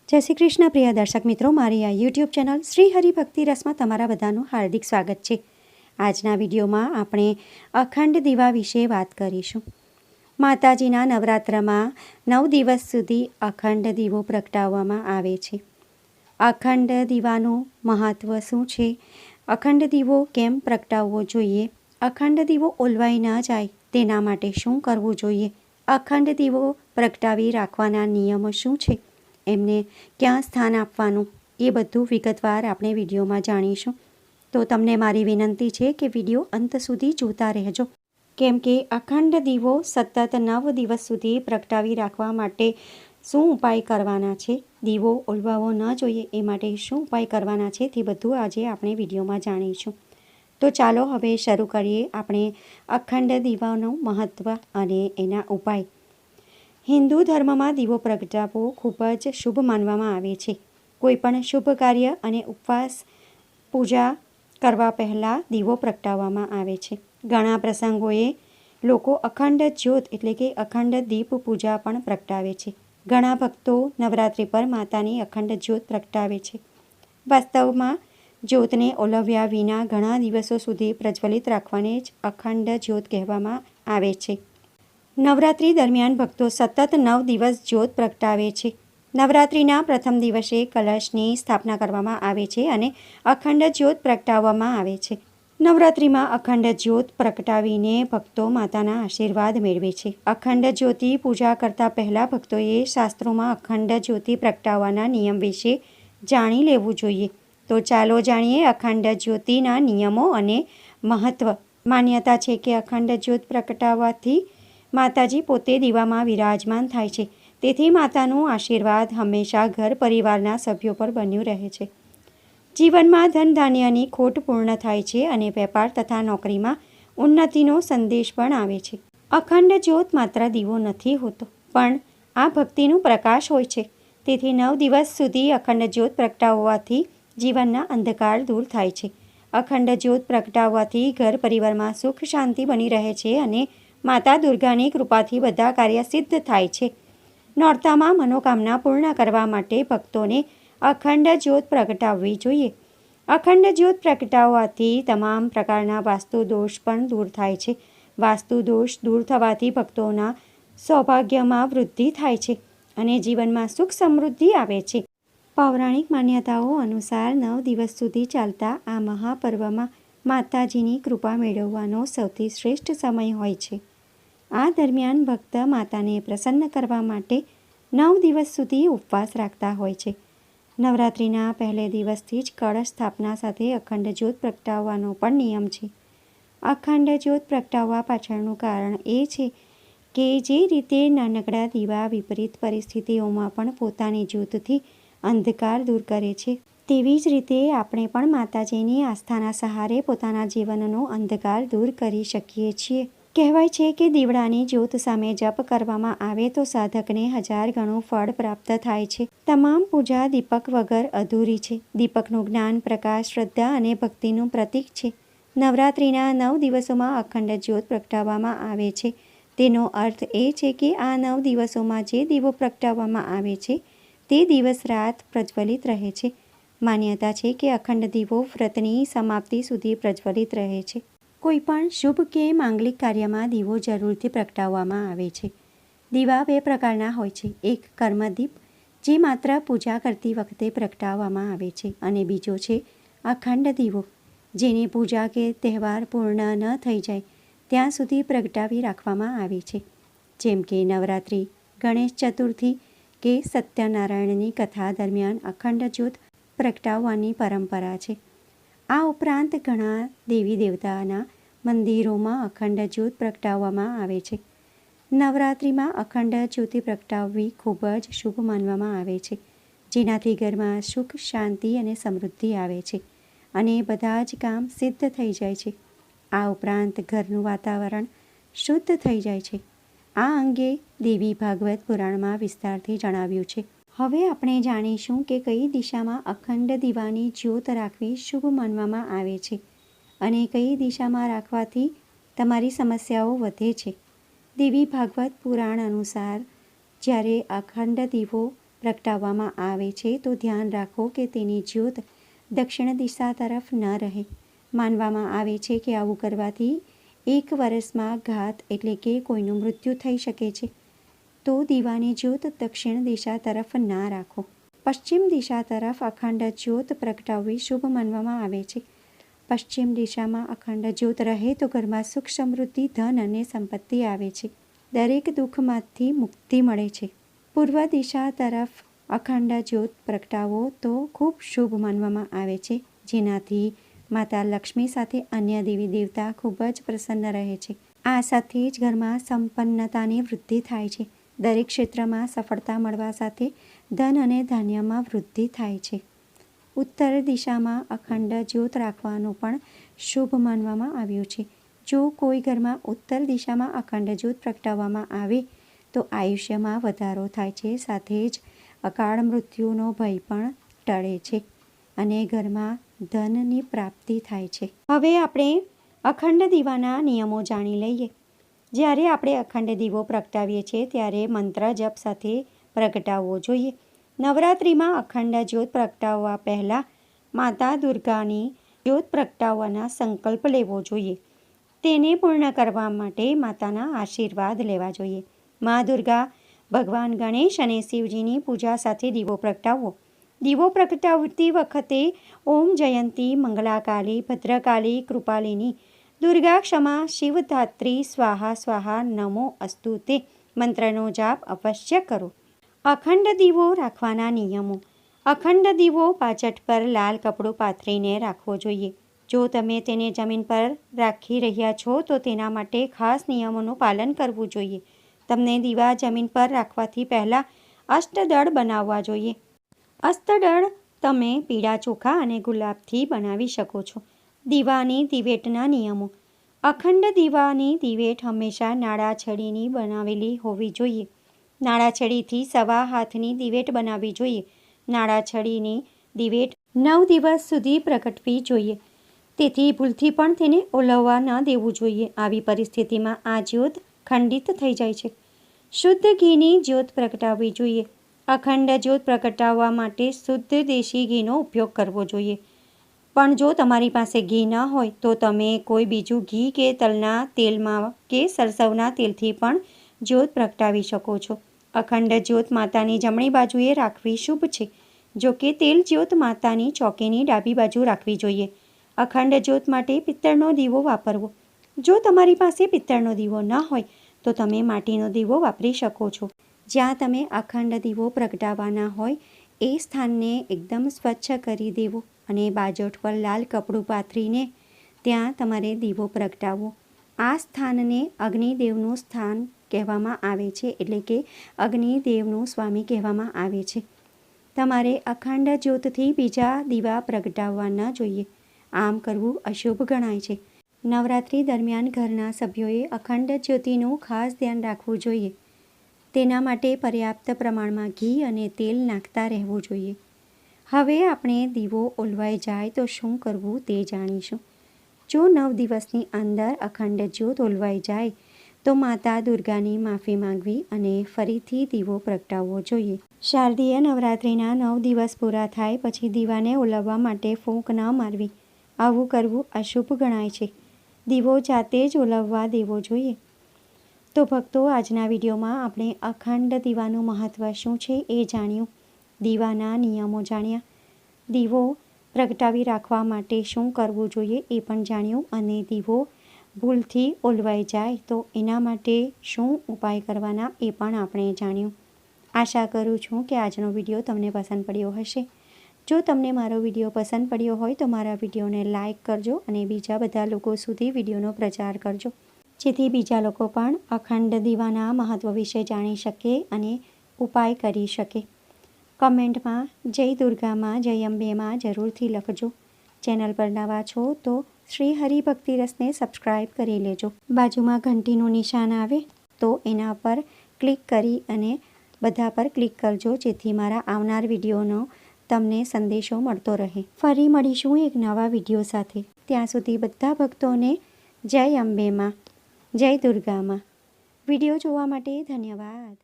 જય શ્રી કૃષ્ણ પ્રિય દર્શક મિત્રો, મારી આ યુટ્યુબ ચેનલ શ્રી હરિભક્તિ રસમાં તમારા બધાનું હાર્દિક સ્વાગત છે। આજના વિડીયોમાં આપણે અખંડ દીવા વિશે વાત કરીશું। માતાજીના નવરાત્રમાં 9 દિવસ સુધી અખંડ દીવો પ્રગટાવવામાં આવે છે। અખંડ દીવાનું મહત્ત્વ શું છે? અખંડ દીવો કેમ પ્રગટાવવો જોઈએ? અખંડ દીવો ઓલવાઈ ન જાય તેના માટે શું કરવું જોઈએ? અખંડ દીવો પ્રગટાવી રાખવાના નિયમો શું છે? એમને ક્યાં સ્થાન આપવાનું, એ બધું વિગતવાર આપણે વિડીયોમાં જાણીશું। તો તમને મારી વિનંતી છે કે વિડીયો અંત સુધી જોતા રહેજો, કેમ કે અખંડ દીવો સતત 9 દિવસ સુધી પ્રગટાવી રાખવા માટે શું ઉપાય કરવાના છે, દીવો ઓલવાવો ન જોઈએ એ માટે શું ઉપાય કરવાના છે, તે બધું આજે આપણે વિડીયોમાં જાણીશું। તો ચાલો હવે શરૂ કરીએ આપણે અખંડ દીવાનું મહત્ત્વ અને એના ઉપાય। હિન્દુ ધર્મમાં દીવો પ્રગટાવવો ખૂબ જ શુભ માનવામાં આવે છે। કોઈપણ શુભ કાર્ય અને ઉપવાસ પૂજા કરવા પહેલાં દીવો પ્રગટાવવામાં આવે છે। ઘણા પ્રસંગોએ લોકો અખંડ જ્યોત એટલે કે અખંડ દીપ પૂજા પણ પ્રગટાવે છે। ઘણા ભક્તો નવરાત્રિ પર માતાની અખંડ જ્યોત પ્રગટાવે છે। વાસ્તવમાં જ્યોતને ઓલવ્યા વિના ઘણા દિવસો સુધી પ્રજ્વલિત રાખવાને જ અખંડ જ્યોત કહેવામાં આવે છે। નવરાત્રિ દરમિયાન ભક્તો સતત 9 દિવસ જ્યોત પ્રગટાવે છે। નવરાત્રિના પ્રથમ દિવસે કલશની સ્થાપના કરવામાં આવે છે અને અખંડ જ્યોત પ્રગટાવવામાં આવે છે। નવરાત્રિમાં અખંડ જ્યોત પ્રગટાવીને ભક્તો માતાના આશીર્વાદ મેળવે છે। અખંડ જ્યોતિ પૂજા કરતા પહેલાં ભક્તોએ શાસ્ત્રોમાં અખંડ જ્યોતિ પ્રગટાવવાના નિયમ વિશે જાણી લેવું જોઈએ। તો ચાલો જાણીએ અખંડ જ્યોતિના નિયમો અને મહત્ત્વ। માન્યતા છે કે અખંડ જ્યોત પ્રગટાવવાથી માતાજી પોતે દીવામાં વિરાજમાન થાય છે, તેથી માતાનું આશીર્વાદ હંમેશા ઘર પરિવારના સભ્યો પર બન્યું રહે છે। જીવનમાં ધન ધાન્યની ખોટ પૂર્ણ થાય છે અને વેપાર તથા નોકરીમાં ઉન્નતિનો સંદેશ પણ આવે છે। અખંડ જ્યોત માત્ર દીવો નથી હોતો, પણ આ ભક્તિનું પ્રકાશ હોય છે। તેથી 9 દિવસ સુધી અખંડ જ્યોત પ્રગટાવવાથી જીવનના અંધકાર દૂર થાય છે। અખંડ જ્યોત પ્રગટાવવાથી ઘર પરિવારમાં સુખ શાંતિ બની રહે છે અને માતા દુર્ગાની કૃપાથી બધા કાર્ય સિદ્ધ થાય છે। નોરતામાં મનોકામના પૂર્ણ કરવા માટે ભક્તોને અખંડ જ્યોત પ્રગટાવવી જોઈએ। અખંડ જ્યોત પ્રગટાવવાથી તમામ પ્રકારના વાસ્તુ દોષ પણ દૂર થાય છે। વાસ્તુ દોષ દૂર થવાથી ભક્તોના સૌભાગ્યમાં વૃદ્ધિ થાય છે અને જીવનમાં સુખ સમૃદ્ધિ આવે છે। પૌરાણિક માન્યતાઓ અનુસાર 9 દિવસ સુધી ચાલતા આ મહાપર્વમાં માતાજીની કૃપા મેળવવાનો સૌથી શ્રેષ્ઠ સમય હોય છે। આ દરમિયાન ભક્ત માતાને પ્રસન્ન કરવા માટે 9 દિવસ સુધી ઉપવાસ રાખતા હોય છે। નવરાત્રિના પહેલે દિવસથી જ કળશ સ્થાપના સાથે અખંડ જ્યોત પ્રગટાવવાનો પણ નિયમ છે। અખંડ જ્યોત પ્રગટાવવા પાછળનું કારણ એ છે કે જે રીતે નાનકડા દીવા વિપરીત પરિસ્થિતિઓમાં પણ પોતાની જ્યોતથી અંધકાર દૂર કરે છે, તેવી જ રીતે આપણે પણ માતાજીની આસ્થાના સહારે પોતાના જીવનનો અંધકાર દૂર કરી શકીએ છીએ। કહેવાય છે કે દીવડાની જ્યોત સામે જપ કરવામાં આવે તો સાધકને 1000 ગણું ફળ પ્રાપ્ત થાય છે। તમામ પૂજા દીપક વગર અધૂરી છે। દીપકનું જ્ઞાન, પ્રકાશ, શ્રદ્ધા અને ભક્તિનું પ્રતીક છે। નવરાત્રિના 9 દિવસોમાં અખંડ જ્યોત પ્રગટાવવામાં આવે છે। તેનો અર્થ એ છે કે આ 9 દિવસોમાં જે દીવો પ્રગટાવવામાં આવે છે તે દિવસ રાત પ્રજ્વલિત રહે છે। માન્યતા છે કે અખંડ દીવો વ્રતની સમાપ્તિ સુધી પ્રજ્વલિત રહે છે। કોઈ પણ શુભ કે માંગલિક કાર્યમાં દીવો જરૂરથી પ્રગટાવવામાં આવે છે। દીવા 2 પ્રકારના હોય છે। એક કર્મદીપ, જે માત્ર પૂજા કરતી વખતે પ્રગટાવવામાં આવે છે, અને બીજો છે અખંડ દીવો, જેને પૂજા કે તહેવાર પૂર્ણ ન થઈ જાય ત્યાં સુધી પ્રગટાવી રાખવામાં આવે છે। જેમ કે નવરાત્રિ, ગણેશ ચતુર્થી કે સત્યનારાયણની કથા દરમિયાન અખંડ જ્યોત પ્રગટાવવાની પરંપરા છે। આ ઉપરાંત ઘણા દેવી દેવતાના મંદિરોમાં અખંડ જ્યોત પ્રગટાવવામાં આવે છે। નવરાત્રિમાં અખંડ જ્યોતિ પ્રગટાવવી ખૂબ જ શુભ માનવામાં આવે છે, જેનાથી ઘરમાં સુખ, શાંતિ અને સમૃદ્ધિ આવે છે અને બધા જ કામ સિદ્ધ થઈ જાય છે। આ ઉપરાંત ઘરનું વાતાવરણ શુદ્ધ થઈ જાય છે। આ અંગે દેવી ભાગવત પુરાણમાં વિસ્તારથી જણાવ્યું છે। હવે આપણે જાણીશું કે કઈ દિશામાં અખંડ દીવાની જ્યોત રાખવી શુભ માનવામાં આવે છે અને કઈ દિશામાં રાખવાથી તમારી સમસ્યાઓ વધે છે। દેવી ભાગવત પુરાણ અનુસાર જ્યારે અખંડ દીવો પ્રગટાવવામાં આવે છે તો ધ્યાન રાખો કે તેની જ્યોત દક્ષિણ દિશા તરફ ન રહે. માનવામાં આવે છે કે આવું કરવાથી 1 વર્ષમાં ઘાત એટલે કે કોઈનું મૃત્યુ થઈ શકે છે. તો દીવાની જ્યોત દક્ષિણ દિશા તરફ ના રાખો. પશ્ચિમ દિશા તરફ અખંડ જ્યોત પ્રગટાવવી શુભ માનવામાં આવે છે. પશ્ચિમ દિશામાં અખંડ જ્યોત રહે તો ઘરમાં સુખ, સમૃદ્ધિ, ધન અને સંપત્તિ આવે છે. દરેક દુઃખમાંથી મુક્તિ મળે છે. પૂર્વ દિશા તરફ અખંડ જ્યોત પ્રગટાવો તો ખૂબ શુભ માનવામાં આવે છે, જેનાથી માતા લક્ષ્મી સાથે અન્ય દેવી દેવતા ખૂબ જ પ્રસન્ન રહે છે. આ સાથે જ ઘરમાં સંપન્નતાની વૃદ્ધિ થાય છે. દરેક ક્ષેત્રમાં સફળતા મળવા સાથે ધન અને ધાન્યમાં વૃદ્ધિ થાય છે. ઉત્તર દિશામાં અખંડ જ્યોત રાખવાનું પણ શુભ માનવામાં આવ્યું છે. જો કોઈ ઘરમાં ઉત્તર દિશામાં અખંડ જ્યોત પ્રગટાવવામાં આવે તો આયુષ્યમાં વધારો થાય છે, સાથે જ અકાળ મૃત્યુનો ભય પણ ટળે છે અને ઘરમાં ધનની પ્રાપ્તિ થાય છે. હવે આપણે અખંડ દીવાના નિયમો જાણી લઈએ. જ્યારે આપણે અખંડ દીવો પ્રગટાવીએ છીએ ત્યારે મંત્ર જપ સાથે પ્રગટાવવો જોઈએ. નવરાત્રિમાં અખંડ જ્યોત પ્રગટાવવા પહેલાં માતા દુર્ગાની જ્યોત પ્રગટાવવાના સંકલ્પ લેવો જોઈએ. તેને પૂર્ણ કરવા માટે માતાના આશીર્વાદ લેવા જોઈએ. મા દુર્ગા, ભગવાન ગણેશ અને શિવજીની પૂજા સાથે દીવો પ્રગટાવવો. દીવો પ્રગટાવતી વખતે ઓમ જયંતી મંગલાકાલી ભદ્રકાલી કૃપાલિની દુર્ગા ક્ષમા શિવધાત્રી સ્વાહા સ્વાહા નમો અસ્તુ તે મંત્રનો જાપ અવશ્ય કરો. અખંડ દીવો રાખવાના નિયમો. અખંડ દીવો પાછટ પર લાલ કપડું પાથરીને રાખવો જોઈએ. જો તમે તેને જમીન પર રાખી રહ્યા છો તો તેના માટે ખાસ નિયમોનું પાલન કરવું જોઈએ. તમને દીવા જમીન પર રાખવાથી પહેલાં અષ્ટદળ બનાવવા જોઈએ. અષ્ટદળ તમે પીળા ચોખા અને ગુલાબથી બનાવી શકો છો. દીવાની દિવેટના નિયમો. અખંડ દીવાની દિવેટ હંમેશા નાળા છડીની બનાવેલી હોવી જોઈએ. નાળા છડીથી સવા હાથની દિવેટ બનાવવી જોઈએ. નાળા છડીની દિવેટ 9 દિવસ સુધી પ્રગટવી જોઈએ. તેથી ભૂલથી પણ તેને ઓલવવા ન દેવું જોઈએ. આવી પરિસ્થિતિમાં આ જ્યોત ખંડિત થઈ જાય છે. શુદ્ધ ઘીની જ્યોત પ્રગટાવવી જોઈએ. અખંડ જ્યોત પ્રગટાવવા માટે શુદ્ધ દેશી ઘીનો ઉપયોગ કરવો જોઈએ. પણ જો તમારી પાસે ઘી ન હોય તો તમે કોઈ બીજું ઘી કે તલના તેલમાં કે સરસવના તેલથી પણ જ્યોત પ્રગટાવી શકો છો. અખંડ જ્યોત માતાની જમણી બાજુએ રાખવી શુભ છે. જો કે તેલ જ્યોત માતાની ચોકીની ડાબી બાજુ રાખવી જોઈએ. અખંડ જ્યોત માટે પિત્તળનો દીવો વાપરવો. જો તમારી પાસે પિત્તળનો દીવો ન હોય તો તમે માટીનો દીવો વાપરી શકો છો. જ્યાં તમે અખંડ દીવો પ્રગટાવવાના હોય એ સ્થાનને એકદમ સ્વચ્છ કરી દેવો અને બાજોઠ પર લાલ કપડું પાથરીને ત્યાં તમારે દીવો પ્રગટાવવો. આ સ્થાનને અગ્નિદેવનું સ્થાન કહેવામાં આવે છે, એટલે કે અગ્નિદેવનું સ્વામી કહેવામાં આવે છે. તમારે અખંડ જ્યોતથી બીજા દીવા પ્રગટાવવા ન જોઈએ. આમ કરવું અશુભ ગણાય છે. નવરાત્રિ દરમિયાન ઘરના સભ્યોએ અખંડ જ્યોતિનું ખાસ ધ્યાન રાખવું જોઈએ. તેના માટે પર્યાપ્ત પ્રમાણમાં ઘી અને તેલ નાખતા રહેવું જોઈએ. હવે આપણે દીવો ઓલવાઈ જાય તો શું કરવું તે જાણીશું. જો 9 દિવસની અંદર અખંડ જ્યોત ઓલવાઈ જાય તો માતા દુર્ગાની માફી માંગવી અને ફરીથી દીવો પ્રગટાવવો જોઈએ. શારદીય નવરાત્રિના 9 દિવસ પૂરા થાય પછી દીવાને ઓલવવા માટે ફૂંક ન મારવી. આવું કરવું અશુભ ગણાય છે. દીવો જાતે જ ઓલવવા દેવો જોઈએ. તો ભક્તો, આજના વિડીયોમાં આપણે અખંડ દીવાનું મહત્ત્વ શું છે એ જાણ્યું. દીવાના નિયમો જાણ્યા. દીવો પ્રગટાવી રાખવા માટે શું કરવું જોઈએ એ પણ જાણ્યું. અને દીવો ભૂલથી ઓલવાઈ જાય તો એના માટે શું ઉપાય કરવાના એ પણ આપણે જાણ્યું. આશા કરું છું કે આજનો વિડીયો તમને પસંદ પડ્યો હશે. જો તમને મારો વિડીયો પસંદ પડ્યો હોય તો મારા વિડીયોને લાઇક કરજો અને બીજા બધા લોકો સુધી વિડીયોનો પ્રચાર કરજો, જેથી બીજા લોકો પણ અખંડ દીવાના મહત્ત્વ વિશે જાણી શકે અને ઉપાય કરી શકે. કમેન્ટમાં જય દુર્ગામાં, જય અંબેમાં જરૂરથી લખજો. ચેનલ પર નવા છો તો શ્રી હરિભક્તિ રસને સબસ્ક્રાઈબ કરી લેજો. બાજુમાં ઘંટીનું નિશાન આવે તો એના પર ક્લિક કરી અને બધા પર ક્લિક કરજો, જેથી મારા આવનાર વિડીયોનો તમને સંદેશો મળતો રહે. ફરી મળીશું એક નવા વિડીયો સાથે. ત્યાં સુધી બધા ભક્તોને જય અંબેમાં, જય દુર્ગામાં. વિડીયો જોવા માટે ધન્યવાદ.